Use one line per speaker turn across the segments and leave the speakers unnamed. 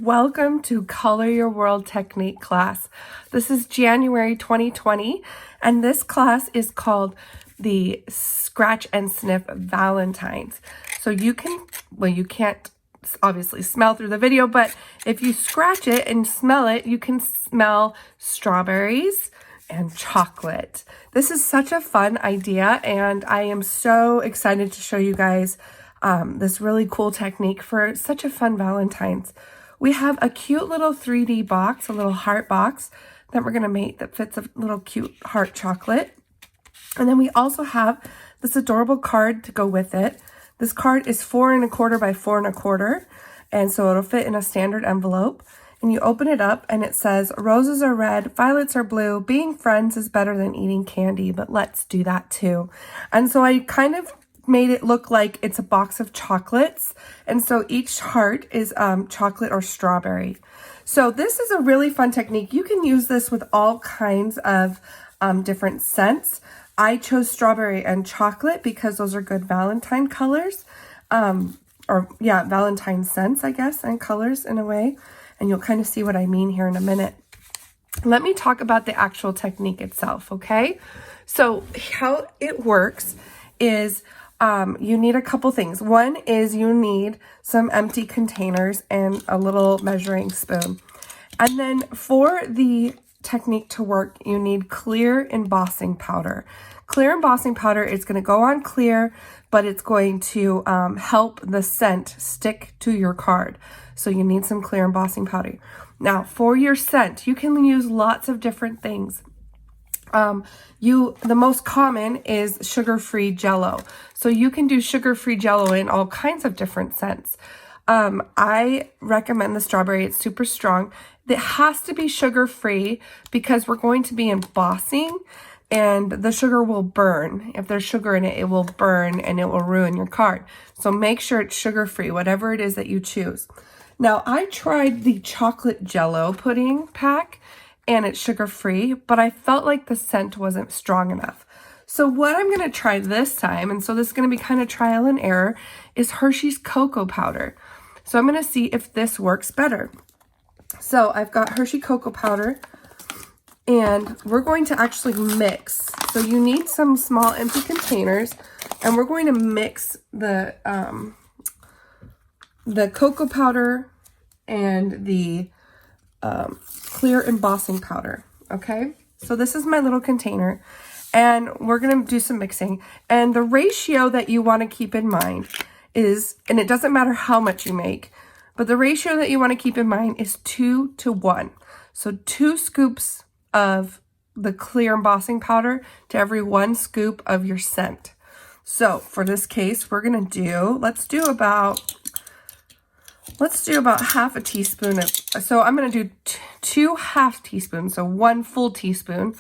welcome to Color Your World Technique class. This is January 2020, and this class is called the Scratch and Sniff Valentines. So you can, well, you can't obviously smell through the video, but if you scratch it and smell it, you can smell strawberries and chocolate. This is such a fun idea, and I am so excited to show you guys this really cool technique for such a fun Valentine's. We have a cute little 3D box, a little heart box that we're going to make that fits a little cute heart chocolate. And then we also have this adorable card to go with it. This card is 4 1/4 by 4 1/4, and so it'll fit in a standard envelope. And you open it up and it says, roses are red, violets are blue, being friends is better than eating candy, but let's do that too. And so I kind of made it look like it's a box of chocolates, and so each heart is chocolate or strawberry. So this is a really fun technique. You can use this with all kinds of different scents. I chose strawberry and chocolate because those are good Valentine colors, Valentine scents, I guess, and colors in a way, and you'll kind of see what I mean here in a minute. Let me talk about the actual technique itself, okay? So how it works is you need a couple things. One is you need some empty containers and a little measuring spoon. And then for the technique to work, you need clear embossing powder. Clear embossing powder is going to go on clear, but it's going to help the scent stick to your card. So you need some clear embossing powder. Now for your scent, you can use lots of different things. The most common is sugar-free Jello. So you can do sugar-free Jello in all kinds of different scents. I recommend the strawberry. It's super strong. It has to be sugar-free because we're going to be embossing and the sugar will burn. If there's sugar in it, it will burn and it will ruin your card. So make sure it's sugar-free, whatever it is that you choose. Now, I tried the chocolate Jello pudding pack, and it's sugar-free, but I felt like the scent wasn't strong enough. So what I'm going to try this time, and so this is going to be kind of trial and error, is Hershey's cocoa powder. So I'm going to see if this works better. So I've got Hershey cocoa powder, and we're going to actually mix. So you need some small empty containers, and we're going to mix the cocoa powder and the clear embossing powder. Okay, so this is my little container, and we're going to do some mixing, and the ratio that you want to keep in mind is, and it doesn't matter how much you make, but the ratio that you want to keep in mind is 2 to 1. So 2 scoops of the clear embossing powder to every 1 scoop of your scent. So for this case, we're going to do, let's do about half a teaspoon of, so I'm going to do 2 half teaspoons, so 1 full teaspoon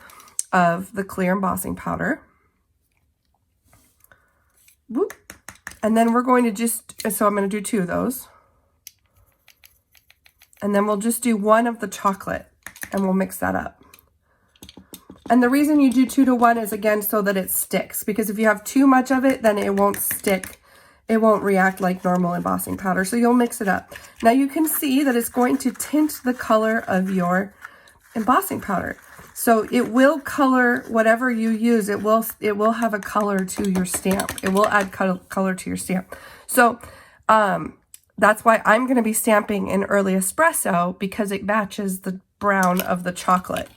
of the clear embossing powder. Whoop. And then we're going to so I'm going to do 2 of those. And then we'll just do 1 of the chocolate, and we'll mix that up. And the reason you do 2 to 1 is, again, so that it sticks, because if you have too much of it, then it won't stick. It won't react like normal embossing powder, so you'll mix it up. Now you can see that it's going to tint the color of your embossing powder. So it will color whatever you use. It will have a color to your stamp. It will add color to your stamp. So that's why I'm going to be stamping in early espresso, because it matches the brown of the chocolate.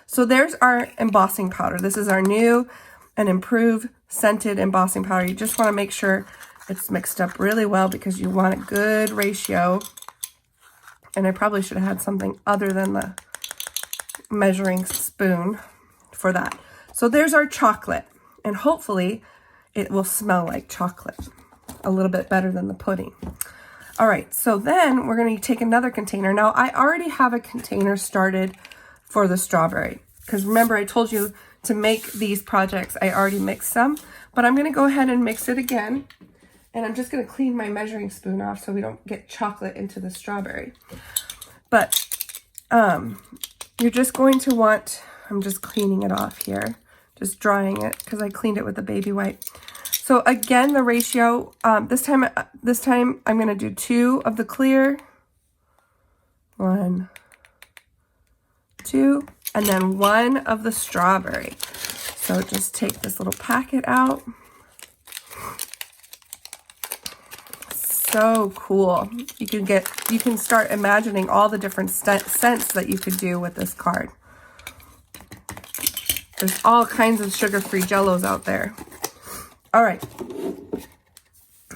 So there's our embossing powder. This is our new and improved scented embossing powder. You just want to make sure it's mixed up really well, because you want a good ratio. And I probably should have had something other than the measuring spoon for that. So there's our chocolate, and hopefully it will smell like chocolate a little bit better than the pudding. All right, so then we're going to take another container. Now I already have a container started for the strawberry, because remember I told you to make these projects, I already mixed some, but I'm going to go ahead and mix it again. And I'm just going to clean my measuring spoon off so we don't get chocolate into the strawberry. But you're just going to want, I'm just cleaning it off here, just drying it because I cleaned it with a baby wipe. So again, the ratio, this time I'm going to do 2 of the clear 1, 2, and then 1 of the strawberry. So just take this little packet out. So cool. You can start imagining all the different scents that you could do with this card. There's all kinds of sugar-free Jellos out there. All right.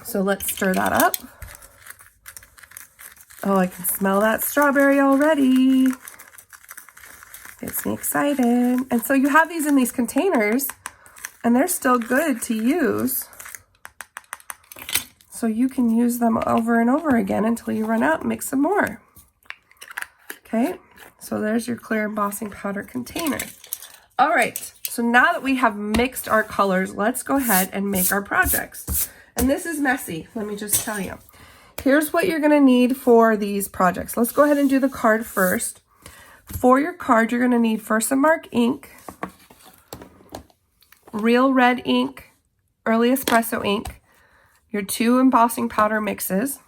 So let's stir that up. Oh, I can smell that strawberry already. Gets me excited. And so you have these in these containers, and they're still good to use. So you can use them over and over again until you run out and make some more. Okay, so there's your clear embossing powder container. All right, so now that we have mixed our colors, let's go ahead and make our projects. And this is messy, let me just tell you. Here's what you're gonna need for these projects. Let's go ahead and do the card first. For your card, you're gonna need Versamark ink, real red ink, early espresso ink, your 2 embossing powder mixes,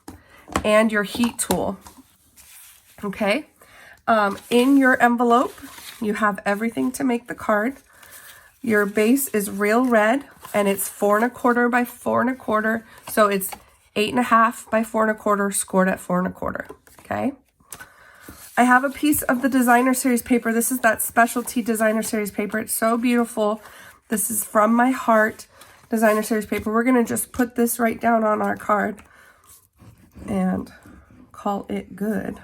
and your heat tool. Okay, in your envelope, you have everything to make the card. Your base is real red, and it's 4 1/4 by 4 1/4, so it's 8 1/2 by 4 1/4, scored at 4 1/4. Okay. I have a piece of the designer series paper. This is that specialty designer series paper. It's so beautiful. This is from my heart designer series paper. We're going to just put this right down on our card and call it good.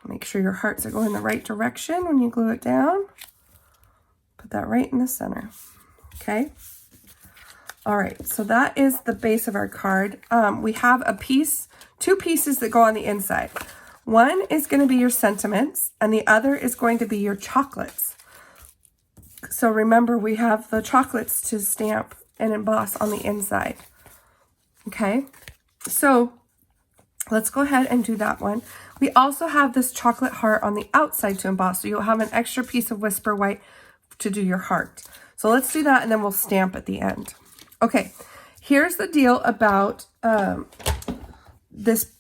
Make sure your hearts are going the right direction when you glue it down. Put that right in the center. Okay. All right. So that is the base of our card. We have a piece, 2 pieces that go on the inside. One is going to be your sentiments, and the other is going to be your chocolates. So remember, we have the chocolates to stamp and emboss on the inside. Okay, so let's go ahead and do that one. We also have this chocolate heart on the outside to emboss, so you'll have an extra piece of Whisper White to do your heart. So let's do that, and then we'll stamp at the end. Okay, here's the deal about this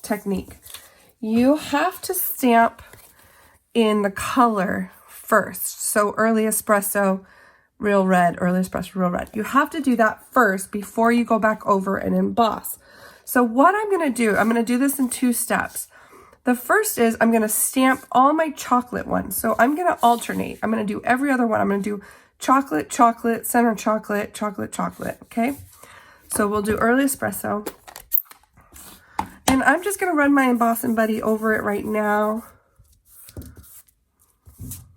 technique. You have to stamp in the color first. So early espresso, real red, early espresso, real red. You have to do that first before you go back over and emboss. So what I'm going to do, I'm going to do this in 2 steps. The first is I'm going to stamp all my chocolate ones. So I'm going to alternate. I'm going to do every other one. I'm going to do chocolate, chocolate, center chocolate, chocolate, chocolate. Okay. So we'll do early espresso. And I'm just going to run my embossing buddy over it right now.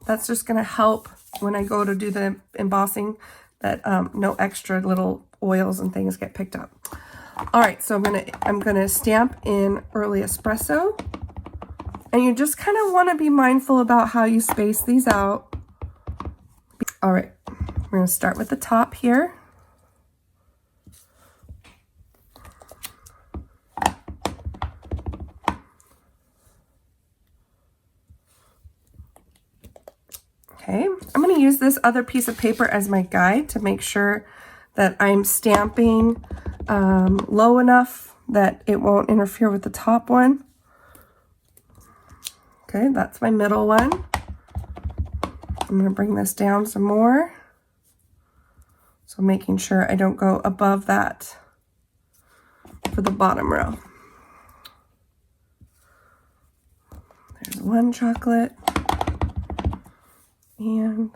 That's just going to help when I go to do the embossing that no extra little oils and things get picked up. All right, so I'm gonna stamp in early espresso. And you just kind of want to be mindful about how you space these out. All right, we're going to start with the top here. Okay, I'm going to use this other piece of paper as my guide to make sure that I'm stamping low enough that it won't interfere with the top one. Okay, that's my middle one. I'm going to bring this down some more. So making sure I don't go above that for the bottom row. There's one chocolate. And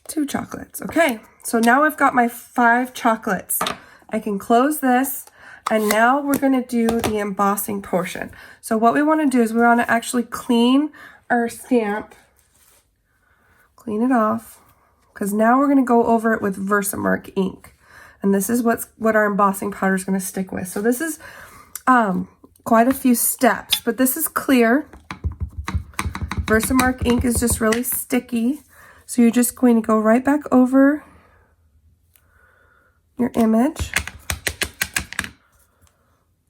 2 chocolates. Okay, so now I've got my 5 chocolates. I can close this, and now we're going to do the embossing portion. So what we want to do is we want to actually clean our stamp, clean it off, because now we're going to go over it with Versamark ink. And this is what our embossing powder is going to stick with. So this is quite a few steps, but this is clear. Versamark ink is just really sticky. So you're just going to go right back over your image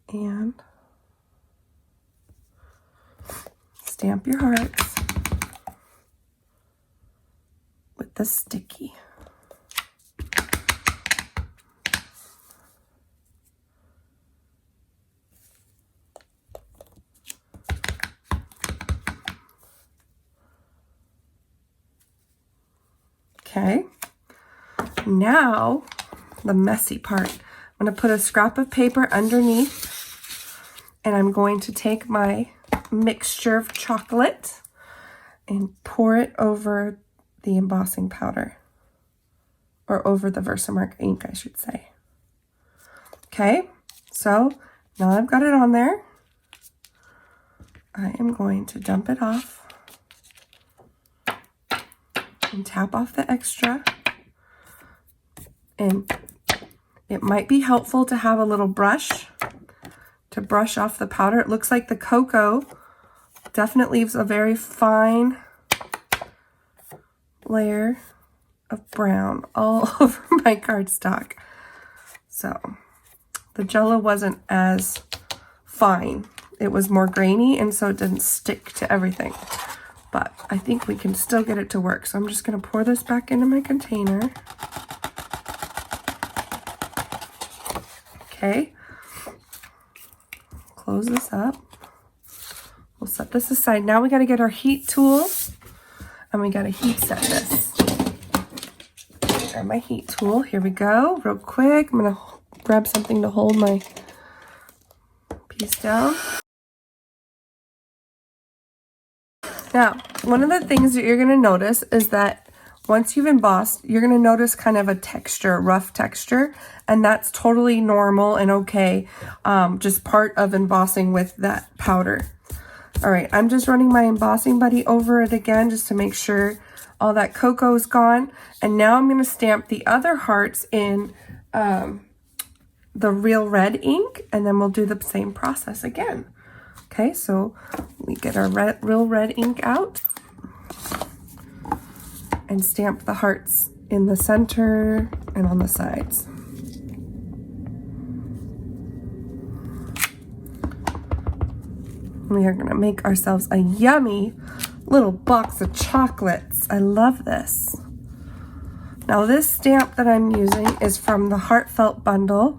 and stamp your hearts with the sticky. Okay. Now, the messy part. I'm going to put a scrap of paper underneath, and I'm going to take my mixture of chocolate and pour it over the embossing powder, or over the Versamark ink, I should say. Okay, so now I've got it on there. I am going to dump it off and tap off the extra. And it might be helpful to have a little brush to brush off the powder. It looks like the cocoa definitely leaves a very fine layer of brown all over my cardstock. So the Jello wasn't as fine. It was more grainy, and so it didn't stick to everything. But I think we can still get it to work. So I'm just going to pour this back into my container. Okay. Close this up. We'll set this aside. Now we got to get our heat tool, and we got to heat set this. Grab my heat tool. Here we go. Real quick. I'm going to grab something to hold my piece down. Now, one of the things that you're going to notice is that once you've embossed, you're going to notice kind of a texture, rough texture, and that's totally normal and okay. Just part of embossing with that powder. All right, I'm just running my embossing buddy over it again just to make sure all that cocoa is gone. And now I'm going to stamp the other hearts in the real red ink, and then we'll do the same process again. Okay, so we get our real red ink out and stamp the hearts in the center and on the sides. We are gonna make ourselves a yummy little box of chocolates. I love this. Now this stamp that I'm using is from the Heartfelt bundle.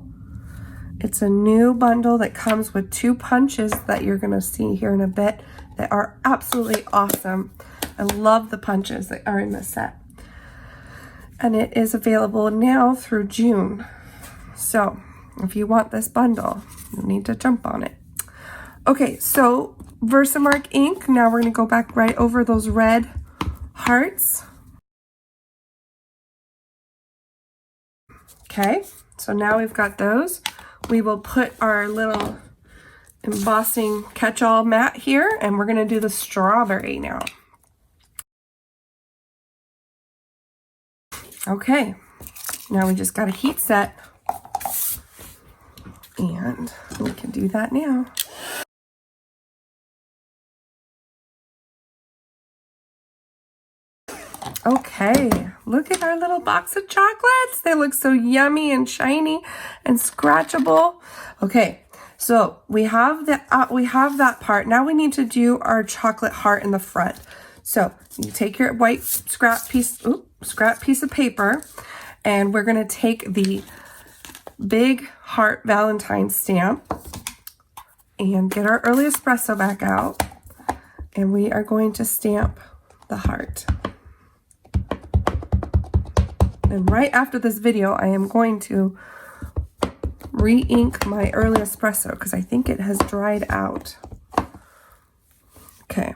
It's a new bundle that comes with 2 punches that you're gonna see here in a bit that are absolutely awesome. I love the punches that are in this set. And it is available now through June. So if you want this bundle, you need to jump on it. Okay, so Versamark ink. Now we're gonna go back right over those red hearts. Okay, so now we've got those. We will put our little embossing catch-all mat here, and we're gonna do the strawberry now. Okay, now we just got a heat set, and we can do that now. Okay, look at our little box of chocolates. They look so yummy and shiny and scratchable. Okay, so we have that part. Now we need to do our chocolate heart in the front. So you take your white scrap piece of paper, and we're gonna take the big heart Valentine stamp and get our early espresso back out, and we are going to stamp the heart. And right after this video, I am going to re-ink my early espresso because I think it has dried out. Okay.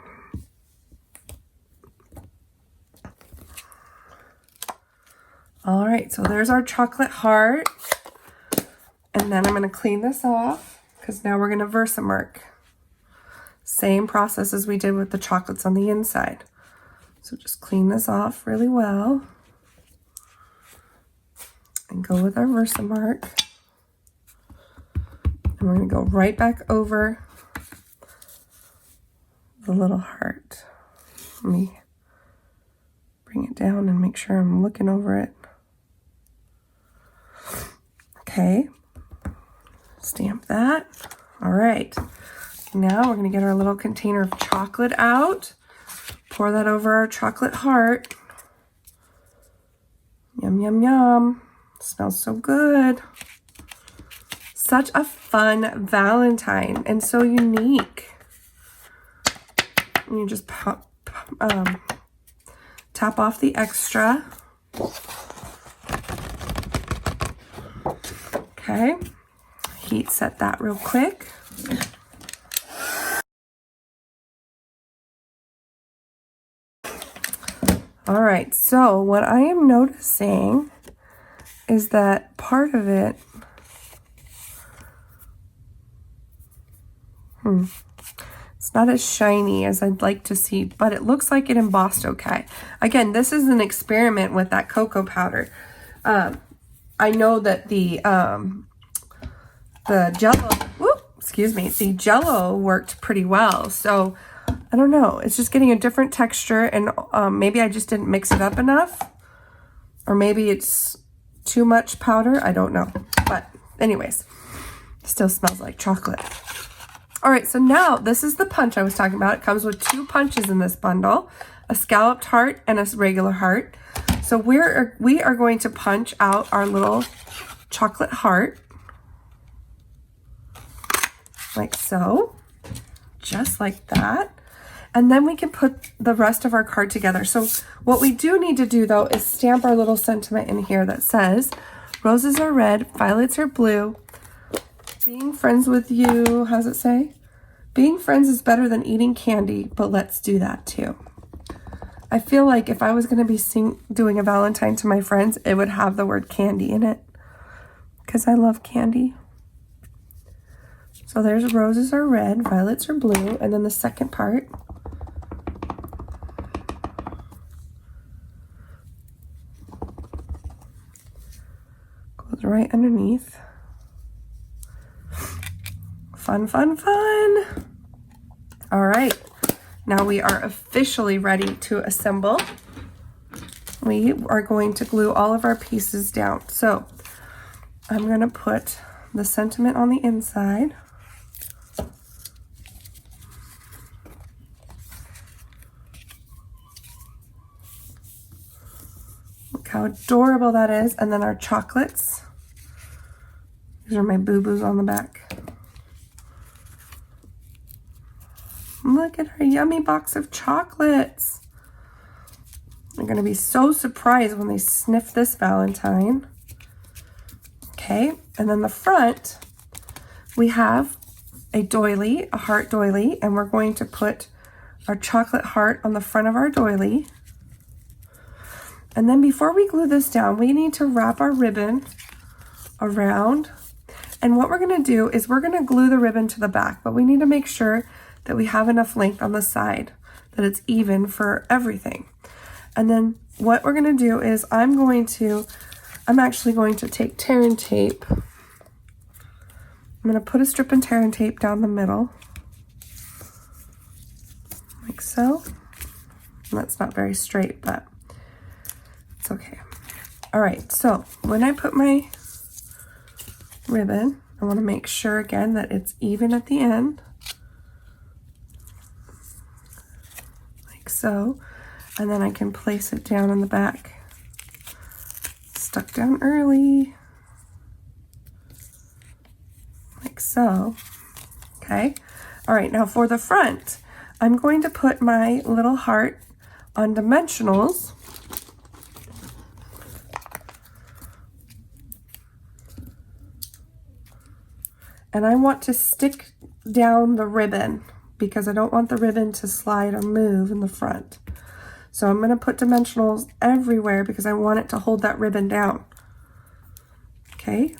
All right, so there's our chocolate heart. And then I'm going to clean this off because now we're going to Versamark. Same process as we did with the chocolates on the inside. So just clean this off really well. And go with our Versamark. And we're going to go right back over the little heart. Let me bring it down and make sure I'm looking over it. Okay. Stamp that. All right. Now we're going to get our little container of chocolate out. Pour that over our chocolate heart. Yum, yum, yum. Smells so good. Such a fun Valentine and so unique. And you just tap off the extra. Okay, heat set that real quick. All right, so what I am noticing is that part of it, it's not as shiny as I'd like to see, but it looks like it embossed okay. Again, this is an experiment with that cocoa powder. I know that the Jello, the Jello worked pretty well. So I don't know, it's just getting a different texture, and maybe I just didn't mix it up enough, or maybe it's too much powder. I don't know, but anyways, still smells like chocolate. All right, so now this is the punch I was talking about. It comes with 2 punches in this bundle, a scalloped heart and a regular heart. So we are going to punch out our little chocolate heart, like so, just like that. And then we can put the rest of our card together. So what we do need to do though is stamp our little sentiment in here that says, roses are red, violets are blue. Being friends with you, how does it say? Being friends is better than eating candy, but let's do that too. I feel like if I was going to be doing a Valentine to my friends, it would have the word candy in it, because I love candy. So there's roses are red, violets are blue, and then the second part. Goes right underneath. Fun, fun, fun. All right, now we are officially ready to assemble. We are going to glue all of our pieces down. So I'm gonna put the sentiment on the inside. Look how adorable that is. And then our chocolates. These are my boo-boos on the back. Look at our yummy box of chocolates. They're going to be so surprised when they sniff this Valentine. Okay, and then the front, we have a doily, a heart doily, and we're going to put our chocolate heart on the front of our doily. And then before we glue this down, we need to wrap our ribbon around. And what we're going to do is we're going to glue the ribbon to the back, but we need to make sure that we have enough length on the side, that it's even for everything. And then what we're going to do is I'm actually going to take tear and tape. I'm going to put a strip of tear and tape down the middle, like so. And that's not very straight, but it's okay. All right, so when I put my ribbon, I want to make sure again that it's even at the end. So, and then I can place it down in the back. Stuck down early, like so. Okay, all right, now for the front, I'm going to put my little heart on dimensionals. And I want to stick down the ribbon, because I don't want the ribbon to slide or move in the front. So I'm going to put dimensionals everywhere because I want it to hold that ribbon down. Okay,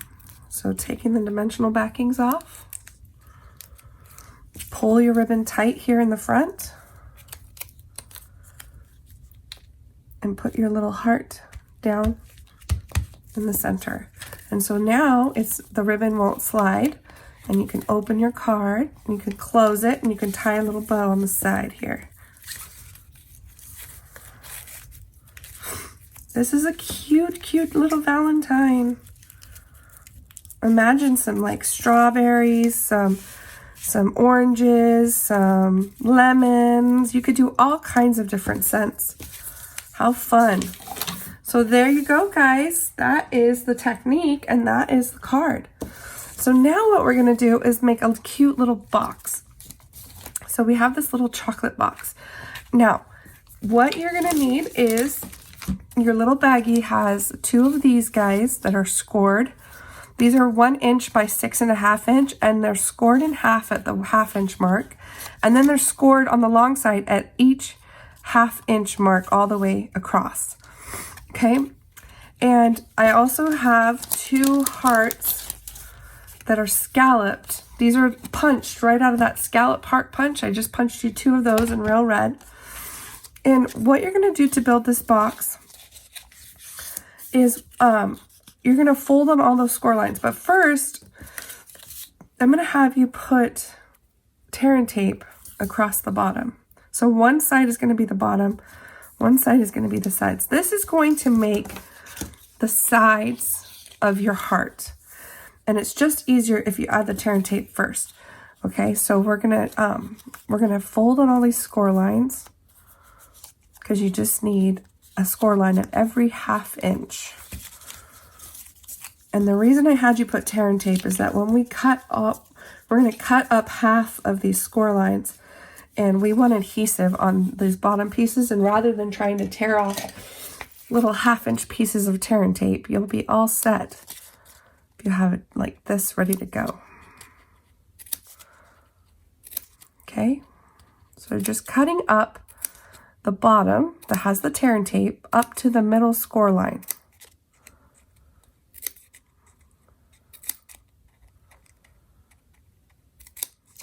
so taking the dimensional backings off. Pull your ribbon tight here in the front. And put your little heart down in the center. And so now the ribbon won't slide. And you can open your card, and you can close it, and you can tie a little bow on the side here. This is a cute, cute little Valentine. Imagine some like strawberries, some oranges, some lemons. You could do all kinds of different scents. How fun. So there you go, guys. That is the technique, and that is the card. So now what we're going to do is make a cute little box. So we have this little chocolate box. Now, what you're going to need is your little baggie has 2 of these guys that are scored. These are 1 inch by 6.5 inch, and they're scored in half at the 1/2 inch mark. And then they're scored on the long side at each 1/2 inch mark all the way across. Okay. And I also have 2 hearts that are scalloped. These are punched right out of that scallop heart punch. I just punched you 2 of those in real red. And what you're going to do to build this box is you're going to fold on all those score lines. But first, I'm going to have you put tear and tape across the bottom. So one side is going to be the bottom, one side is going to be the sides. This is going to make the sides of your heart. And it's just easier if you add the tear and tape first. Okay, so we're gonna fold on all these score lines, because you just need a score line at every 1/2 inch. And the reason I had you put tear and tape is that when we cut up, we're going to cut up half of these score lines, and we want adhesive on these bottom pieces. And rather than trying to tear off little 1/2 inch pieces of tear and tape, you'll be all set if you have it like this ready to go. Okay, so just cutting up the bottom that has the tear and tape up to the middle score line.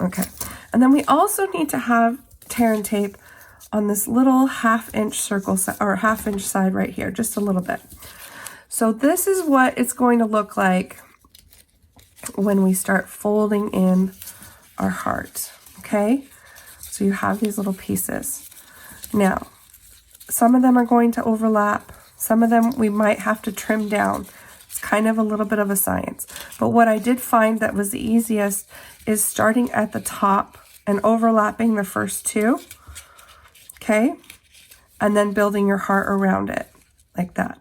Okay, and then we also need to have tear and tape on this little 1/2 inch circle or 1/2 inch side right here, just a little bit. So this is what it's going to look like when we start folding in our heart. Okay, so you have these little pieces. Now, some of them are going to overlap. Some of them we might have to trim down. It's kind of a little bit of a science. But what I did find that was the easiest is starting at the top and overlapping the first 2. Okay, and then building your heart around it like that.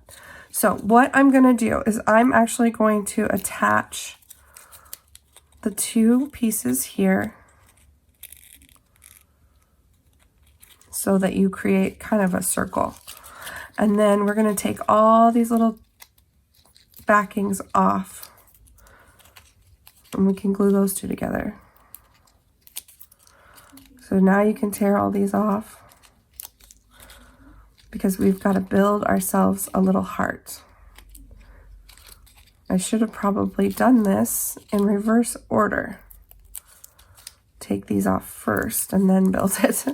So what I'm going to do is I'm actually going to attach the 2 pieces here so that you create kind of a circle. And then we're going to take all these little backings off, and we can glue those 2 together. So now you can tear all these off, because we've got to build ourselves a little heart. I should have probably done this in reverse order. Take these off first and then build it.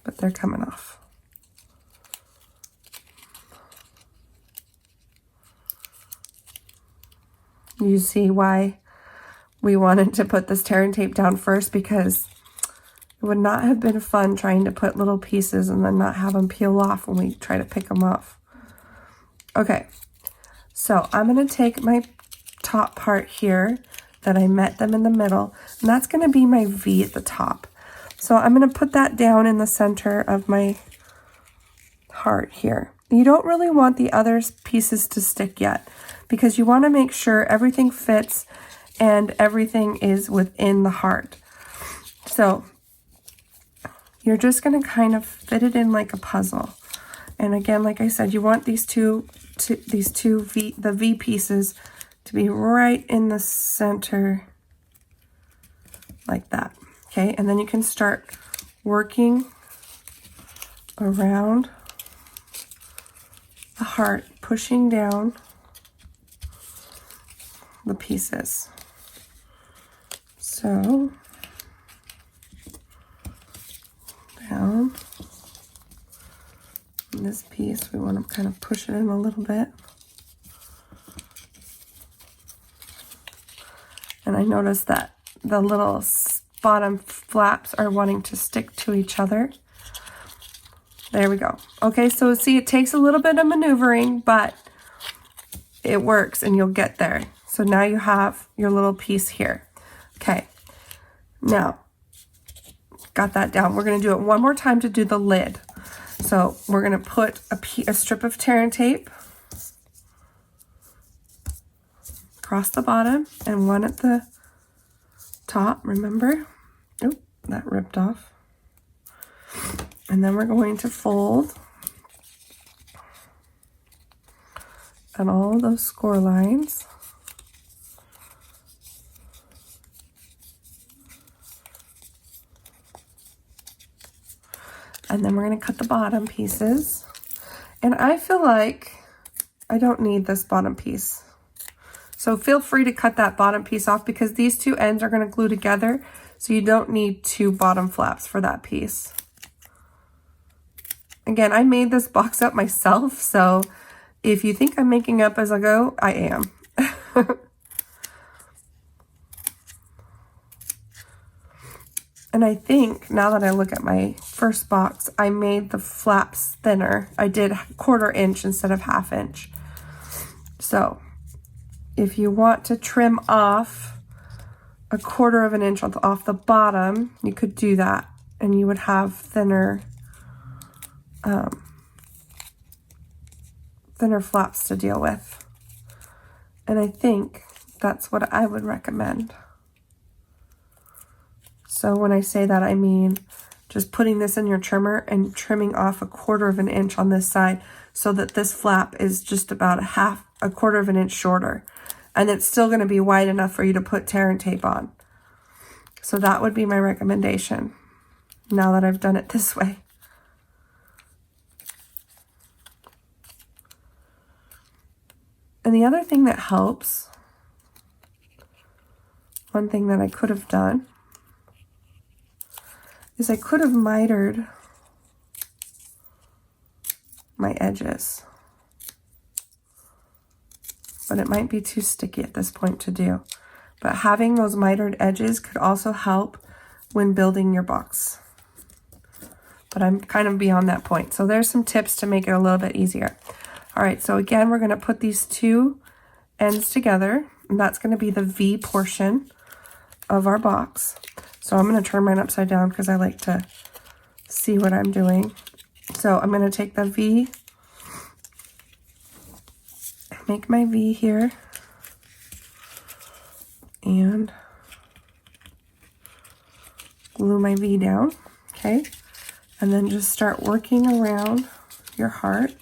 But they're coming off. You see why we wanted to put this tear and tape down first, because it would not have been fun trying to put little pieces and then not have them peel off when we try to pick them off. Okay, so I'm going to take my top part here that I met them in the middle, and that's going to be my V at the top. So I'm going to put that down in the center of my heart here. You don't really want the other pieces to stick yet, because you want to make sure everything fits and everything is within the heart. So you're just going to kind of fit it in like a puzzle. And again, like I said, you want the V pieces to be right in the center like that. Okay, and then you can start working around the heart, pushing down the pieces. So down. And this piece, we want to kind of push it in a little bit. And I noticed that the little bottom flaps are wanting to stick to each other. There we go. Okay, so see, it takes a little bit of maneuvering, but it works and you'll get there. So now you have your little piece here. Okay, now, got that down. We're going to do it one more time to do the lid. So we're going to put a strip of tear and tape across the bottom and one at the top, remember? Oh, that ripped off. And then we're going to fold on all those score lines. And then we're going to cut the bottom pieces. And I feel like I don't need this bottom piece. So feel free to cut that bottom piece off because these two ends are going to glue together. So you don't need two bottom flaps for that piece. Again, I made this box up myself. So if you think I'm making up as I go, I am. And I think now that I look at my first box, I made the flaps thinner. I did 1/4 inch instead of 1/2 inch. So if you want to trim off 1/4 inch off the bottom, you could do that and you would have thinner flaps to deal with. And I think that's what I would recommend. So when I say that, I mean just putting this in your trimmer and trimming off 1/4 inch on this side so that this flap is just about 1/4 inch shorter. And it's still going to be wide enough for you to put tear and tape on. So that would be my recommendation now that I've done it this way. And the other thing that helps, one thing that I could have done, is I could have mitered my edges. But it might be too sticky at this point to do. But having those mitered edges could also help when building your box. But I'm kind of beyond that point. So there's some tips to make it a little bit easier. All right, so again, we're going to put these two ends together. And that's going to be the V portion of our box. So I'm going to turn mine upside down because I like to see what I'm doing. So I'm going to take the V, make my V here, and glue my V down, okay? And then just start working around your heart.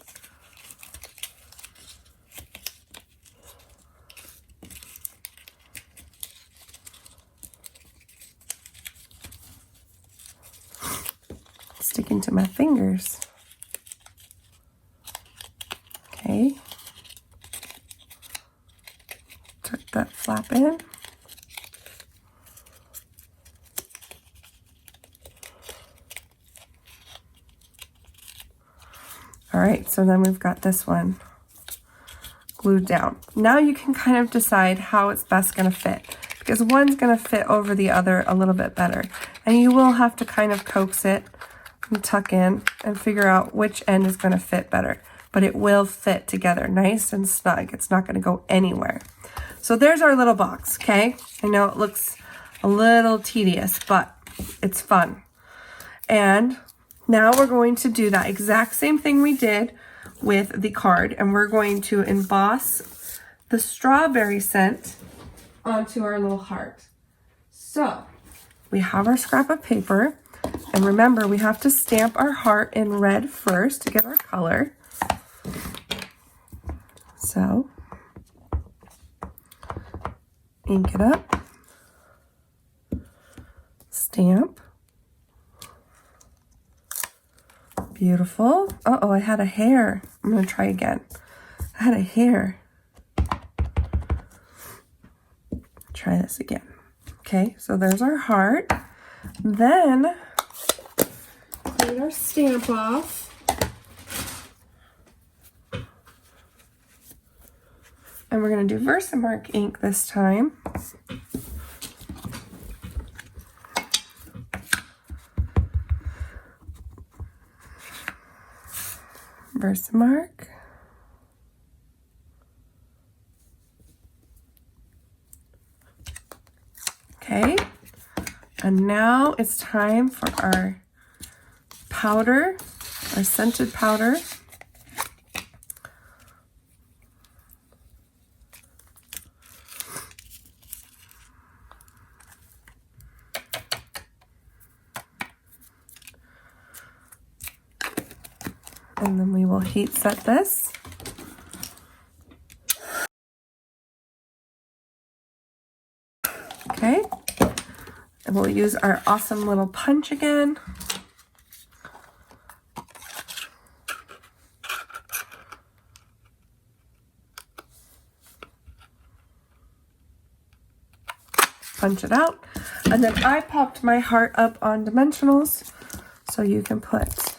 Sticking to my fingers. Okay. Tuck that flap in. All right, so then we've got this one glued down. Now you can kind of decide how it's best going to fit because one's going to fit over the other a little bit better. And you will have to kind of coax it and tuck in and figure out which end is going to fit better. But it will fit together nice and snug. It's not going to go anywhere. So there's our little box, okay? I know it looks a little tedious, but it's fun. And now we're going to do that exact same thing we did with the card, and we're going to emboss the strawberry scent onto our little heart. So we have our scrap of paper, and remember we have to stamp our heart in red first to get our color. So ink it up, stamp. Beautiful. Uh-oh, I had a hair. I'm going to try again. I had a hair. Try this again. Okay, so there's our heart. Then, clean our stamp off. And we're going to do Versamark ink this time. Versamark. Okay, and now it's time for our powder, our scented powder. And then we will heat set this. Okay. And we'll use our awesome little punch again. Punch it out. And then I popped my heart up on dimensionals, so you can put,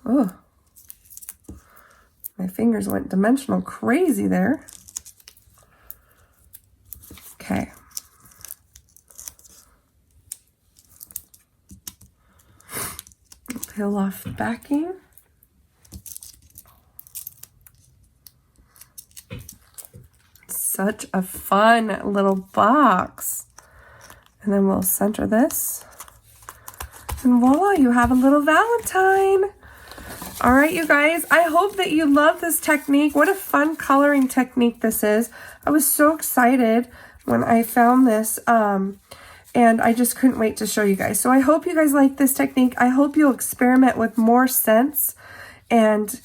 oh, my fingers went dimensional crazy there. Okay. Peel off the backing. Such a fun little box. And then we'll center this. And voila, you have a little Valentine. All right, you guys, I hope that you love this technique. What a fun coloring technique this is. I was so excited when I found this, and I just couldn't wait to show you guys. So I hope you guys like this technique. I hope you'll experiment with more scents and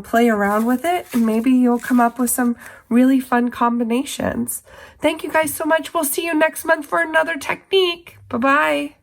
play around with it, and maybe you'll come up with some really fun combinations. Thank you guys so much. We'll see you next month for another technique. Bye-bye.